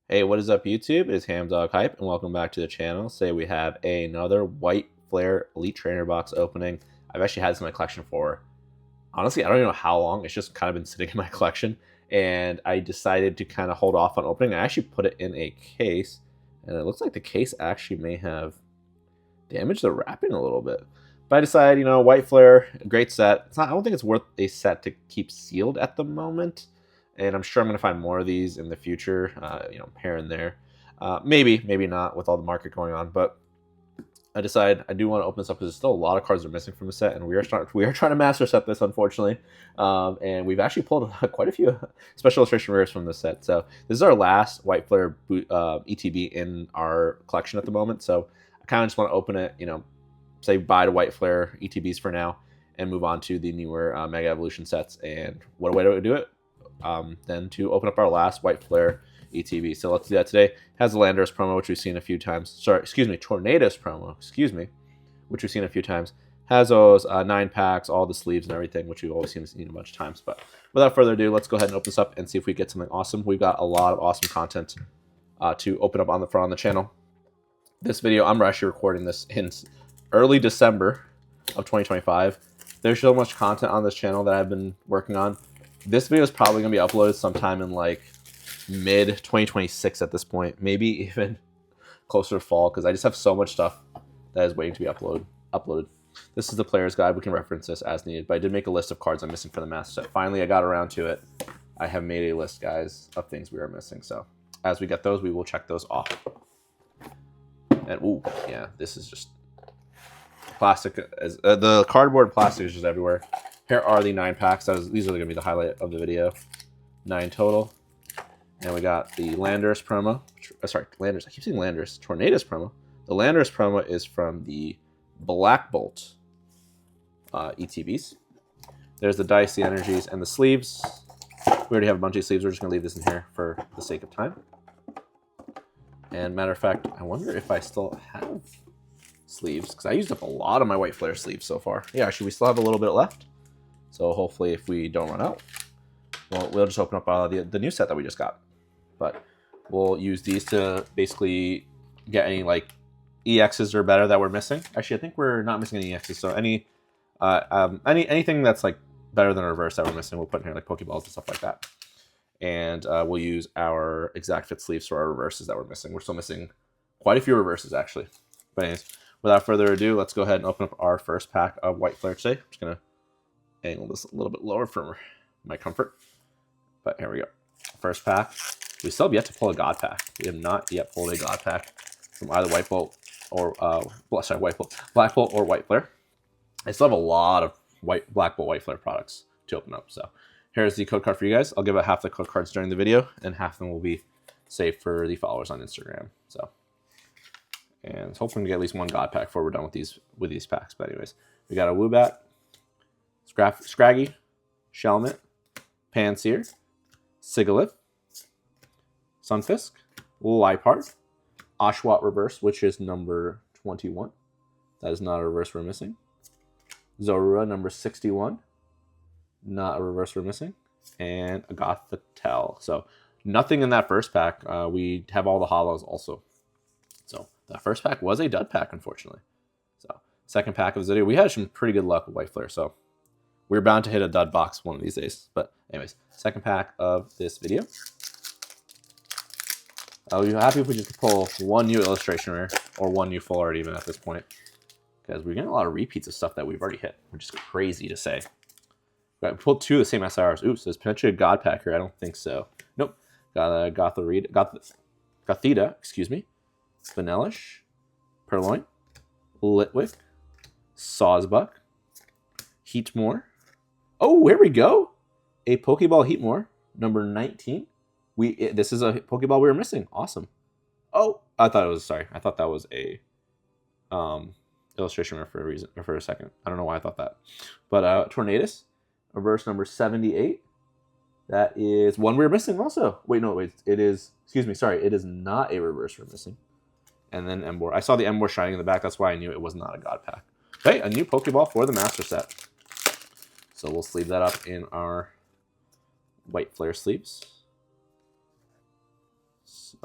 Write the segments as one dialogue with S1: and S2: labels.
S1: Hey, what is up, YouTube? It's HamDawg Hype, and welcome back to the channel. Today we have another White Flare Elite Trainer box opening. I've actually had this in my collection for, honestly, I don't even know how long. It's just kind of been sitting in my collection, and I decided to kind of hold off on opening. I actually put it in a case, and it looks like the case actually may have damaged the wrapping a little bit. But I decided, White Flare, a great set. I don't think it's worth a set to keep sealed at the moment. And I'm sure I'm going to find more of these in the future, here and there. Maybe not with all the market going on. But I decided I do want to open this up because there's still a lot of cards that are missing from the set, and we are trying to master set this, unfortunately. And we've actually pulled quite a few special illustration rares from this set. So this is our last White Flare ETB in our collection at the moment. So I kind of just want to open it, say bye to White Flare ETBs for now, and move on to the newer Mega Evolution sets. And what a way to do it than to open up our last White Flare ETB. So let's do that today. It has the Landorus promo, which we've seen a few times. Tornadus promo, which we've seen a few times. Has those 9 packs, all the sleeves and everything, which we've always seen a bunch of times. But without further ado, let's go ahead and open this up and see if we get something awesome. We've got a lot of awesome content to open up on the channel. This video, I'm actually recording this in early December of 2025. There's so much content on this channel that I've been working on. This video is probably going to be uploaded sometime in like mid 2026 at this point, maybe even closer to fall, because I just have so much stuff that is waiting to be uploaded. This is the player's guide. We can reference this as needed, but I did make a list of cards I'm missing for the master set. Finally, I got around to it. I have made a list, guys, of things we are missing. So as we get those, we will check those off. And ooh, yeah, this is just plastic. The cardboard plastic is just everywhere. Here are the 9 packs. These are going to be the highlight of the video. 9 total. And we got the Landorus promo. Landorus. I keep saying Landorus. Tornadus promo. The Landorus promo is from the Black Bolt ETBs. There's the dice, the energies, and the sleeves. We already have a bunch of sleeves. We're just going to leave this in here for the sake of time. And matter of fact, I wonder if I still have sleeves, because I used up a lot of my White Flare sleeves so far. Yeah, actually, we still have a little bit left. So hopefully, if we don't run out, we'll just open up the new set that we just got. But we'll use these to basically get any like EXs or better that we're missing. Actually, I think we're not missing any EXs. So anything that's like better than a reverse that we're missing, we'll put in here, like Pokeballs and stuff like that. And we'll use our exact fit sleeves for our reverses that we're missing. We're still missing quite a few reverses, actually. But anyways, without further ado, let's go ahead and open up our first pack of White Flare today. I'm just going to angle this a little bit lower for my comfort. But here we go. First pack. We still have yet to pull a God pack. We have not yet pulled a God pack from either White Bolt or Black Bolt or White Flare. I still have a lot of Black Bolt White Flare products to open up. So here's the code card for you guys. I'll give out half the code cards during the video, and half of them will be saved for the followers on Instagram. So, and hopefully we get at least one God pack before we're done with these packs. But anyways, we got a Woobat, Scraggy, Shelmet, Panseer, Sigalith, Sunfisk, Liepard, Oshawott reverse, which is number 21. That is not a reverse we're missing. Zorua, number 61. Not a reverse we're missing. And Agathatel. So nothing in that first pack. We have all the hollows also. So that first pack was a dud pack, unfortunately. So second pack of the video. We had some pretty good luck with White Flare, so we're bound to hit a dud box one of these days. But anyways, second pack of this video. I'll be happy if we just pull one new illustration rare, or one new full art even at this point, because we're getting a lot of repeats of stuff that we've already hit, which is crazy to say. We pulled 2 of the same SRs. Oops, there's potentially a God pack here. I don't think so. Nope. Got a Gothita, excuse me. Vanellish, Purloin, Litwick, Sawsbuck, Heatmore. Oh, here we go. A Pokeball Heatmore, number 19. This is a Pokeball we were missing. Awesome. Oh, I thought that was a illustration for a second. I don't know why I thought that. But Tornadus, reverse number 78. That is one we're missing also. It is, excuse me, sorry, it is not a reverse we're missing. And then Emboar. I saw the Emboar shining in the back. That's why I knew it was not a God pack. Okay, a new Pokeball for the Master Set. So we'll sleeve that up in our White Flare sleeves.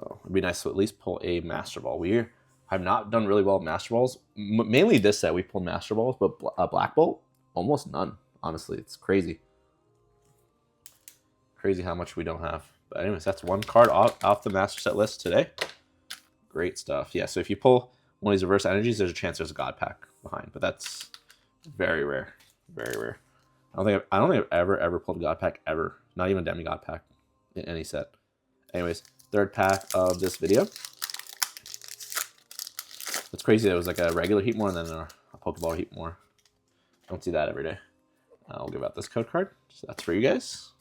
S1: So it'd be nice to at least pull a Master Ball. We have not done really well with Master Balls. Mainly this set we pulled Master Balls, but Black Bolt, almost none. Honestly, it's crazy. Crazy how much we don't have. But anyways, that's one card off the Master Set list today. Great stuff. Yeah, so if you pull one of these reverse energies, there's a chance there's a God Pack behind. But that's very rare. Very rare. I don't think I've ever pulled a God Pack ever. Not even a Demigod Pack in any set. Anyways, third pack of this video. It's crazy that it was like a regular Heatmore and then a Pokeball Heatmore. Don't see that every day. I'll give out this code card. So that's for you guys.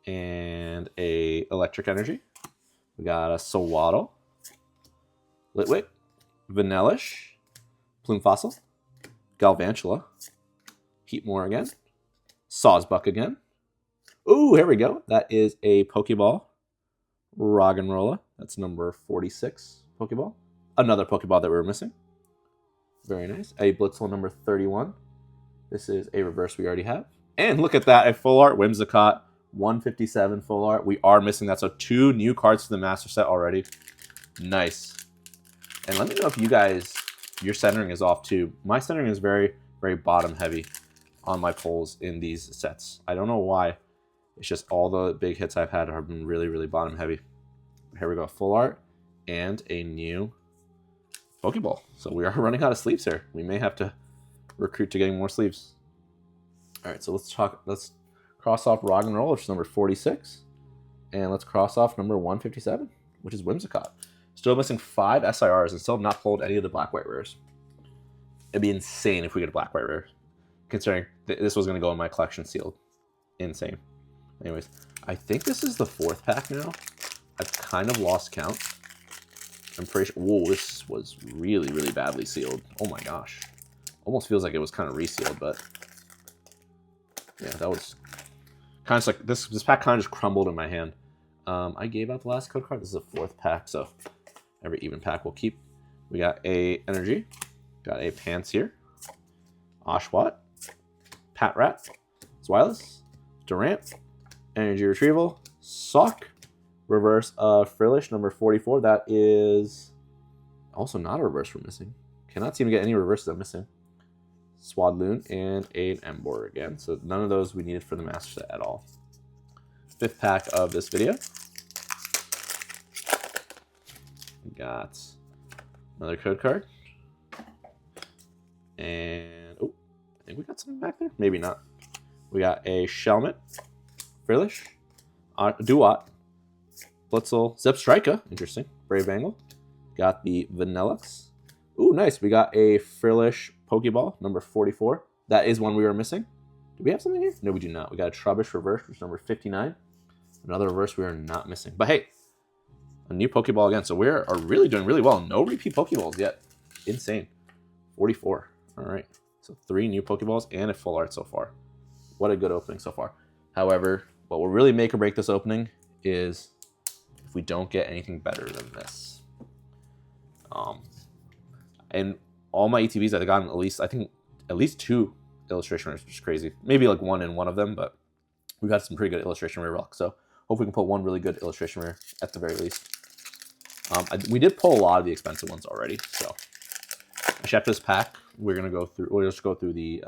S1: And a Electric Energy. We got a Sawaddle, Litwick, Vanillish, Plume Fossil, Galvantula, Heatmore again, Sawsbuck again. Ooh, here we go. That is a Pokeball, Roggenrola. That's number 46 Pokeball. Another Pokeball that we were missing. Very nice. A Blitzel number 31. This is a reverse we already have. And look at that, a full art Whimsicott, 157 full art. We are missing that, so 2 new cards to the Master Set already. Nice. And let me know if you guys, your centering is off too. My centering is very, very bottom heavy on my pulls in these sets. I don't know why. It's just all the big hits I've had have been really, really bottom heavy. Here we go, full art and a new Pokeball. So we are running out of sleeves here. We may have to recruit to getting more sleeves. All right, so let's cross off Roggenrola, which is number 46. And let's cross off number 157, which is Whimsicott. Still missing 5 SIRs and still not pulled any of the Black-White rares. It'd be insane if we get a Black-White rare, considering this was going to go in my collection sealed. Insane. Anyways, I think this is the 4th pack now. I've kind of lost count. I'm pretty sure. Whoa, this was really, really badly sealed. Oh my gosh. Almost feels like it was kind of resealed, but yeah, that was kind of like this pack kind of just crumbled in my hand. I gave out the last code card. This is a 4th pack, so every even pack we'll keep. We got a Energy, got a Pansear, Oshawott, Patrat, Zweilous, Durant, Energy Retrieval, Sock, reverse of Frillish, number 44. That is also not a reverse we're missing. Cannot seem to get any reverses I'm missing. Swadloon and an Emboar again. So none of those we needed for the Master Set at all. 5th pack of this video. We got another code card. And, oh, I think we got something back there. Maybe not. We got a Shelmet, Frillish, Duat, Blitzel, Zebstrika, interesting, Brave Angle. Got the Vanillux. Ooh, nice. We got a Frillish Pokeball, number 44. That is one we were missing. Do we have something here? No, we do not. We got a Trubbish reverse, which is number 59. Another reverse we are not missing. But hey, a new Pokeball again. So we are really doing really well. No repeat Pokeballs yet. Insane. 44. All right. So 3 new Pokeballs and a full art so far. What a good opening so far. However, what will really make or break this opening is if we don't get anything better than this. And all my ETVs I've gotten at least 2 illustration rares, which is crazy. Maybe like 1 in one of them, but we've got some pretty good illustration rare luck. So hopefully we can pull 1 really good illustration rare at the very least. We did pull a lot of the expensive ones already. So actually after this pack, we'll just go through the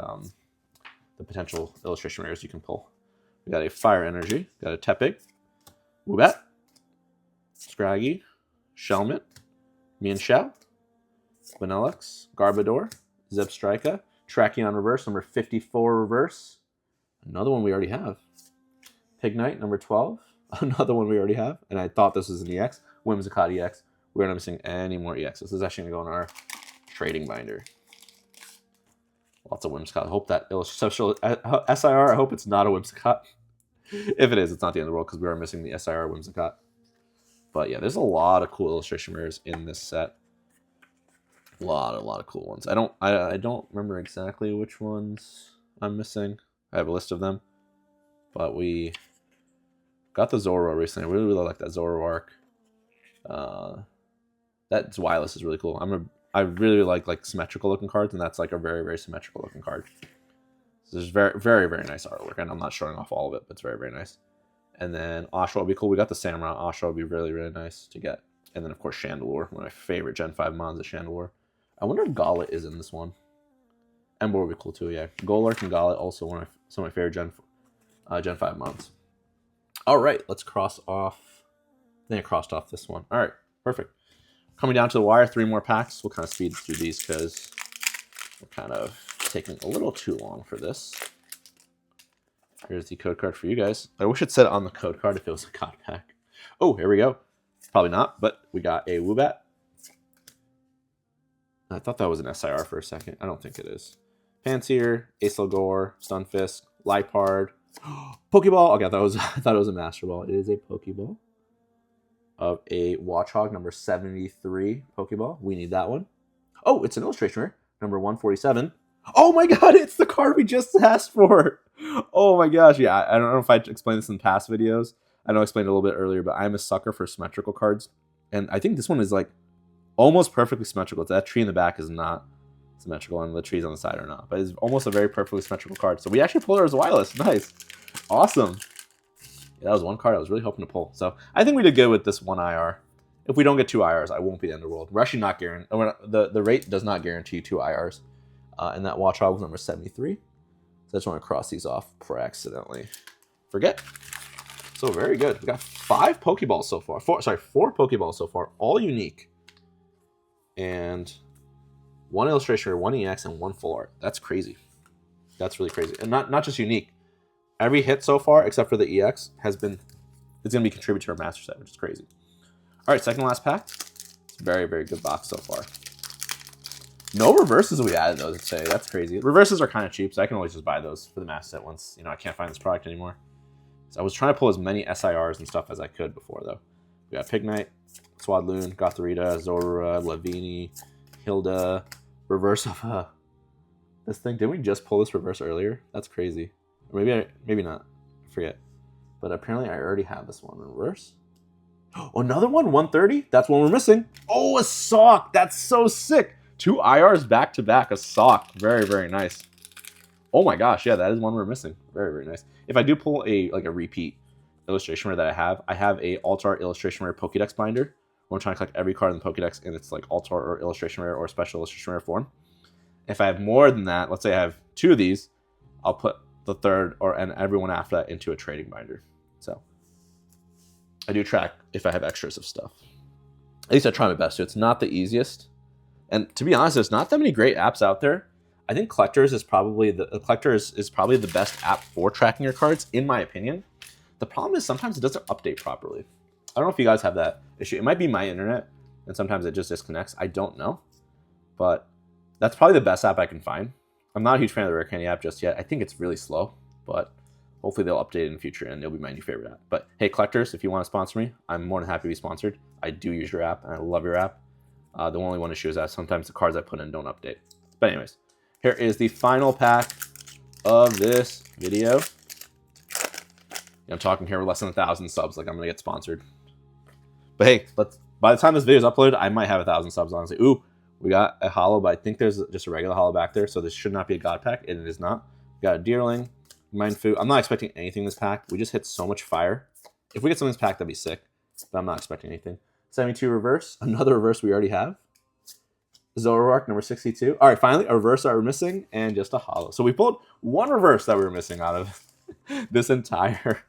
S1: potential illustration rares you can pull. We got a Fire Energy, got a Tepig, Woobat, Scraggy, Shelmet, Mienshao, Vanillux, Garbodor, Zebstrika, Tracheon reverse, number 54 reverse. Another one we already have. Pignite, number 12. Another one we already have. And I thought this was an EX. Whimsicott EX. We're not missing any more EX. This is actually going to go in our trading binder. Lots of Whimsicott. I hope that SIR, I hope it's not a Whimsicott. If it is, it's not the end of the world because we are missing the SIR Whimsicott. But yeah, there's a lot of cool illustration rares in this set. A lot of cool ones. I don't remember exactly which ones I'm missing. I have a list of them. But we got the Zoro recently. I really, really like that Zoro arc. That Zweilous is really cool. I really like symmetrical looking cards, and that's like a very, very symmetrical looking card. So there's very, very, very nice artwork, and I'm not showing off all of it, but it's very, very nice. And then Oshawott would be cool. We got the Samurai. Oshawott would be really, really nice to get. And then, of course, Chandelure. One of my favorite Gen 5 mons is Chandelure. I wonder if Golett is in this one. Ember would be cool, too, yeah. Golurk and Golett, also some of my favorite Gen 5 mons. All right, let's cross off. I think I crossed off this one. All right, perfect. Coming down to the wire, 3 more packs. We'll kind of speed through these because we're kind of taking a little too long for this. Here's the code card for you guys. I wish it said on the code card if it was a god pack. Oh, here we go. Probably not, but we got a Woobat. I thought that was an SIR for a second. I don't think it is. Pansear, Acelgor, Stunfisk, Lipard, Pokeball. Okay, I thought it was a Master Ball. It is a Pokeball of a Watchog number 73 Pokeball. We need that one. Oh, it's an illustration rare, number 147. Oh my god, it's the card we just asked for. Oh my gosh, yeah, I don't know if I explained this in past videos. I know I explained it a little bit earlier, but I'm a sucker for symmetrical cards. And I think this one is like almost perfectly symmetrical. That tree in the back is not symmetrical, and the trees on the side are not. But it's almost a very perfectly symmetrical card. So we actually pulled it as wireless. Nice. Awesome. Yeah, that was one card I was really hoping to pull. So I think we did good with this one IR. If we don't get 2 IRs, I won't be the end of the world. We're actually not guaranteed. The rate does not guarantee 2 IRs. And that Watchog was number 73. So I just want to cross these off before I accidentally forget. So very good. We got 5 Pokeballs so far. 4 Pokeballs so far, all unique. And 1 illustration, 1 EX, and 1 full art. That's crazy. That's really crazy. And not just unique. Every hit so far, except for the EX, it's going to be contributed to our master set, which is crazy. All right, second last pack. It's a very, very good box so far. No reverses we added those today. That's crazy. Reverses are kind of cheap, so I can always just buy those for the master set once I can't find this product anymore. So I was trying to pull as many SIRs and stuff as I could before, though. We got Pignite, Swadloon, Gothorita, Zorua, Lavini, Hilda, reverse of this thing. Didn't we just pull this reverse earlier? That's crazy. Or maybe not. I forget. But apparently I already have this one in reverse. Oh, another one, 130. That's one we're missing. Oh, a sock. That's so sick. 2 IRs back to back. A sock. Very, very nice. Oh my gosh, yeah, that is one we're missing. Very, very nice. If I do pull a repeat illustration rare that I have a Alt-Art illustration rare Pokédex binder. I'm trying to collect every card in the Pokédex in its like Alt-Art or illustration rare or special illustration rare form. If I have more than that, let's say I have 2 of these, I'll put the third and everyone after that into a trading binder. So I do track if I have extras of stuff. At least I try my best to. It's not the easiest. And to be honest, there's not that many great apps out there. I think Collectors is probably the best app for tracking your cards, in my opinion. The problem is sometimes it doesn't update properly. I don't know if you guys have that issue. It might be my internet, and sometimes it just disconnects. I don't know. But that's probably the best app I can find. I'm not a huge fan of the Rare Candy app just yet. I think it's really slow, but hopefully they'll update it in the future, and it'll be my new favorite app. But hey, Collectors, if you want to sponsor me, I'm more than happy to be sponsored. I do use your app, and I love your app. The only one issue is that sometimes the cards I put in don't update. But anyways, here is the final pack of this video. I'm talking here with less than 1,000 subs, like I'm gonna get sponsored. But hey, by the time this video is uploaded, I might have 1,000 subs, honestly. Ooh, we got a holo, but I think there's just a regular holo back there, so this should not be a god pack, and it is not. We got a Deerling, Mindfu. I'm not expecting anything in this pack. We just hit so much fire. If we get something in this pack, that'd be sick, but I'm not expecting anything. 72 reverse, another reverse we already have. Zoroark, number 62. All right, finally, a reverse that we're missing, and just a holo. So we pulled 1 reverse that we were missing out of this entire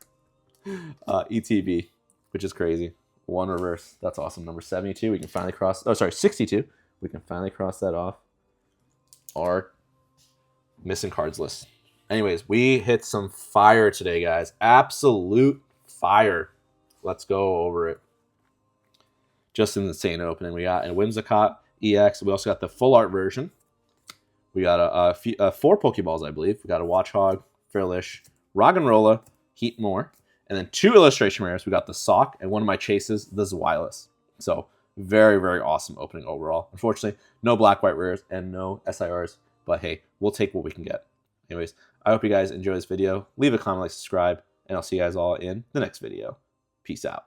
S1: ETB, which is crazy. 1 reverse. That's awesome. Number 72, we can finally cross... Oh, sorry, 62. We can finally cross that off our missing cards list. Anyways, we hit some fire today, guys. Absolute fire. Let's go over it. Just an insane opening. We got a Whimsicott EX. We also got the full art version. We got 4 Pokeballs, I believe. We got a Watchog, Fairlish, Roggenrola, Heatmore, and then 2 illustration rares. We got the Sock and one of my chases, the Zweilous. So very, very awesome opening overall. Unfortunately, no black-white rares and no SIRs, but hey, we'll take what we can get. Anyways, I hope you guys enjoy this video. Leave a comment, like, subscribe, and I'll see you guys all in the next video. Peace out.